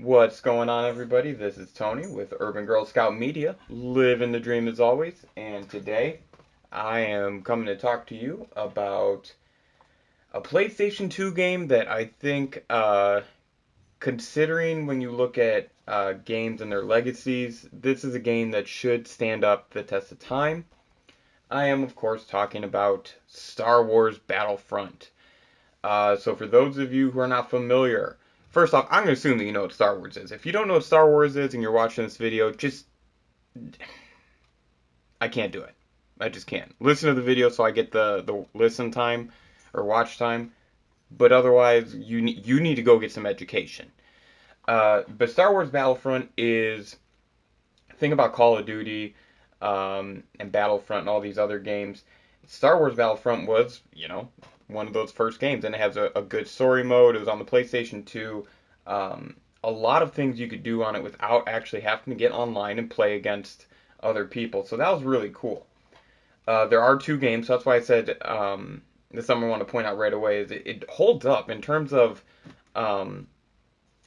What's going on, everybody? This is Tony with Urban Girl Scout Media, living the dream as always. And today I am coming to talk to you about a PlayStation 2 game that I think, considering when you look at games and their legacies, this is a game that should stand up the test of time. I am, of course, talking about Star Wars Battlefront. So for those of you who are not familiar, first off, I'm going to assume that you know what Star Wars is. If you don't know what Star Wars is and you're watching this video, I can't do it. I just can't. Listen to the video so I get the listen time or watch time, but otherwise you need to go get some education. But Star Wars Battlefront is, think about Call of Duty and Battlefront and all these other games. Star Wars Battlefront was, one of those first games, and it has a good story mode. It was on the PlayStation 2. A lot of things you could do on it without actually having to get online and play against other people. So that was really cool. There are two games, so that's why I said that's something I want to point out right away. Is it holds up in terms of um,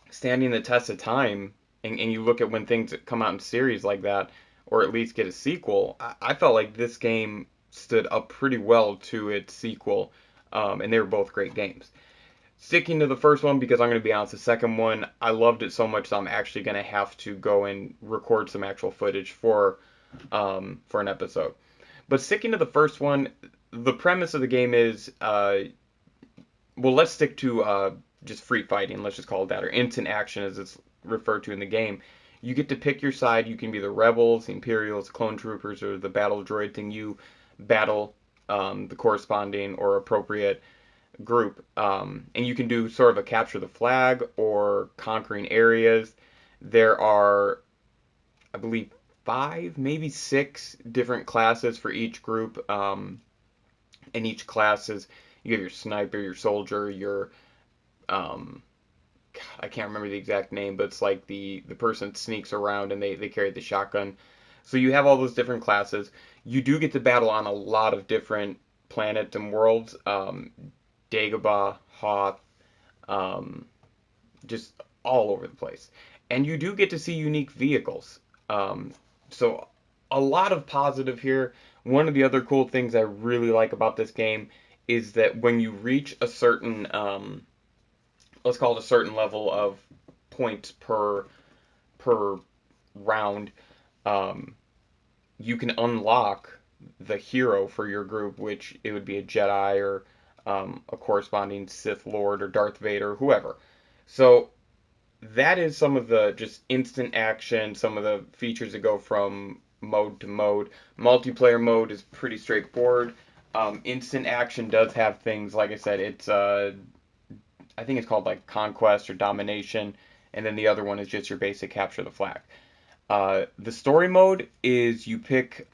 standing the test of time, and you look at when things come out in series like that, or at least get a sequel. I felt like this game stood up pretty well to its sequel, and they were both great games. Sticking to the first one because I'm going to be honest, the second one I loved it so much that I'm actually going to have to go and record some actual footage for an episode. But sticking to the first one, the premise of the game is well, let's stick to just free fighting. Let's just call it that, or instant action as it's referred to in the game. You get to pick your side. You can be the rebels, the Imperials, clone troopers, or the battle droid thing. You battle the corresponding or appropriate group, and you can do sort of a capture the flag or conquering areas. There are, I believe, five, maybe six different classes for each group, and each class is you have your sniper, your soldier, your um, I can't remember the exact name, but it's like the person sneaks around and they carry the shotgun. So you have all those different classes. You do get to battle on a lot of different planets and worlds. Dagobah, Hoth, um, just all over the place. And you do get to see unique vehicles. So a lot of positive here. One of the other cool things I really like about this game is that when you reach a certain, let's call it a certain level of points per round, um, you can unlock the hero for your group, which it would be a Jedi or a corresponding Sith Lord or Darth Vader, whoever. So that is some of the just instant action, some of the features that go from mode to mode. Multiplayer mode is pretty straightforward. Instant action does have things, like I said, it's I think it's called like conquest or domination, and then the other one is just your basic capture the flag. The story mode is you pick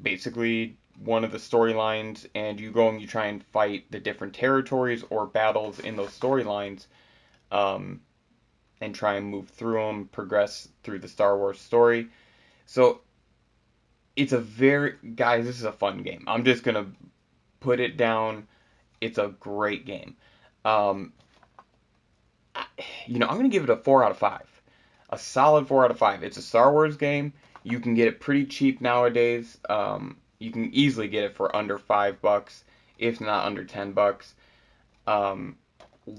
basically one of the storylines, and you go and you try and fight the different territories or battles in those storylines, um, and try and move through them, progress through the Star Wars story. So it's a very, guys, this is a fun game. I'm just gonna put it down. It's a great game. Um, I'm gonna give it a 4 out of 5. A solid 4 out of 5. It's a Star Wars game. You can get it pretty cheap nowadays. You can easily get it for under $5, if not under $10. Um,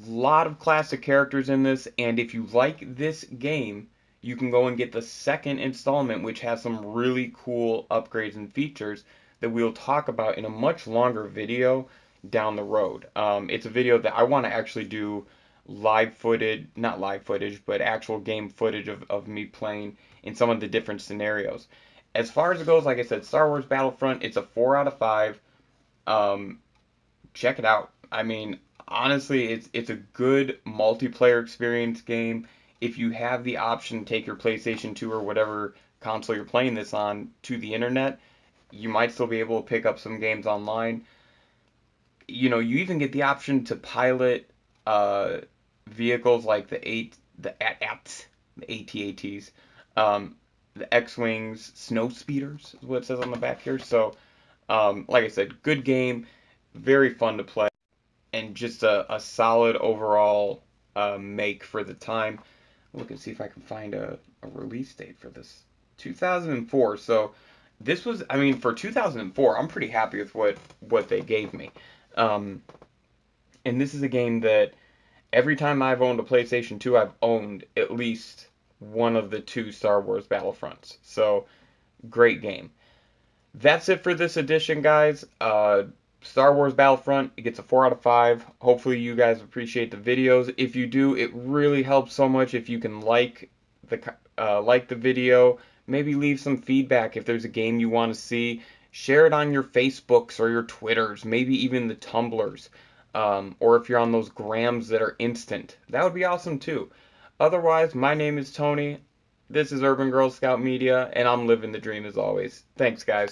lot of classic characters in this, and if you like this game, you can go and get the second installment, which has some really cool upgrades and features that we'll talk about in a much longer video down the road. It's a video that I want to actually do live footage, not live footage, but actual game footage of me playing in some of the different scenarios. As far as it goes, like I said, Star Wars Battlefront, it's a 4 out of 5. Um, Check it out. I mean, honestly, it's a good multiplayer experience game. If you have the option to take your PlayStation 2 or whatever console you're playing this on to the internet, you might still be able to pick up some games online. You even get the option to pilot uh, vehicles like the AT-ATs, the AT-ATs, the X-Wings, snow speeders is what it says on the back here. So, like I said, good game, very fun to play, and just a solid overall make for the time. Look and see if I can find a release date for this. 2004. So this was, I mean, for 2004, I'm pretty happy with what they gave me. Um, and this is a game that every time I've owned a PlayStation 2, I've owned at least one of the two Star Wars Battlefronts. So great game. That's it for this edition, guys. Star Wars Battlefront, it gets a 4 out of 5. Hopefully you guys appreciate the videos. If you do, it really helps so much if you can like the video. Maybe leave some feedback if there's a game you want to see. Share it on your Facebooks or your Twitters, maybe even the Tumblrs. Or if you're on those grams that are instant. That would be awesome too. Otherwise, my name is Tony. This is Urban Girl Scout Media, and I'm living the dream as always. Thanks, guys.